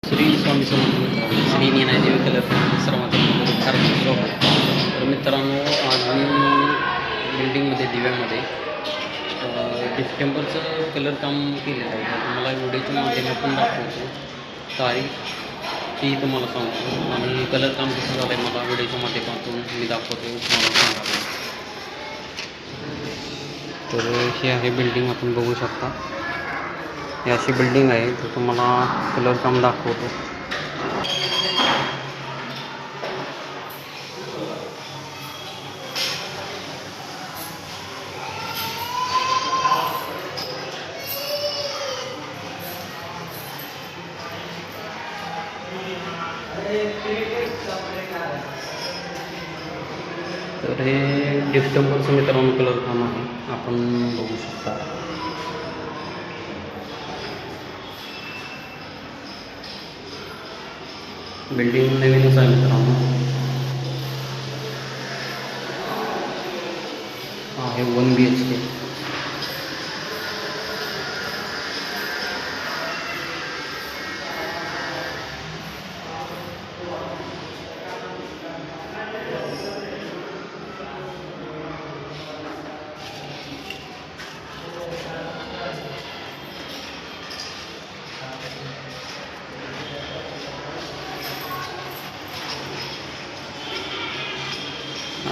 Shri Swami Samarth Shri Dnyandevi colour सर्वांचं फार स्वागत. तर मित्रांनो, आज मी बिल्डिंगमध्ये दिव्यामध्ये डिस्टेंबरचं कलर काम केलेलं आहे. तर तुम्हाला व्हिडिओच्या माध्यमातून दाखवतो. तारीख ती तुम्हाला सांगतो आणि कलर काम कसं झालं आहे मला व्हिडिओच्या माध्यमातून मी दाखवतो, तुम्हाला सांगतो. तर ही आहे बिल्डिंग, आपण बघू शकता. ही अशी बिल्डिंग आहे. तर तुम्हाला कलर काम दाखवतो. तर हे डिस्टेंबरचं मित्रांनो कलर काम आहे, आपण बघू शकता. बिल्डिंग नवीनच आहे मित्रांनो. आहे 1 BHK.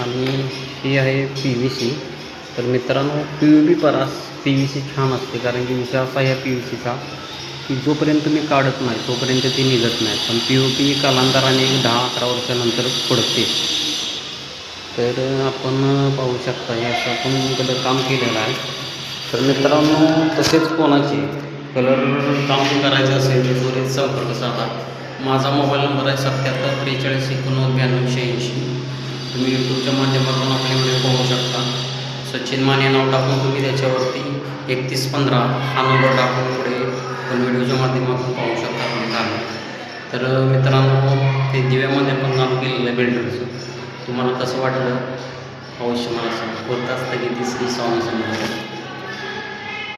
आणि ही आहे PVC. तर मित्रांनो, PVB परास PVC छान असते, कारण की विषय असा ह्या PVCचा की जोपर्यंत तुम्ही काढत नाही तोपर्यंत ती निघत नाही. पण POP कालांतराने 10-11 वर्षानंतर पडते. तर आपण पाहू शकता, हे असं आपण कलर काम केलेलं आहे. तर मित्रांनो, तसेच कोणाचे कलर काम करायचं असेल तर त्वरित संपर्क साधा. माझा मोबाईल नंबर आहे 77 43 89 92 86. तुम्ही यूट्यूबच्या माध्यमातून आपले व्हिडिओ पाहू शकता. सचिन माने नाव टाकून तुम्ही त्याच्यावरती 3115 हा नंबर टाकून पुढे पण व्हिडिओच्या माध्यमातून पाहू शकता आपले काम. तर मित्रांनो, ते दिव्यामध्ये पण काम केलेलं आहे बिल्डरचं. तुम्हाला कसं वाटलं अवश्य मला सांगा. होत असतं की श्री स्वामी समर्थ.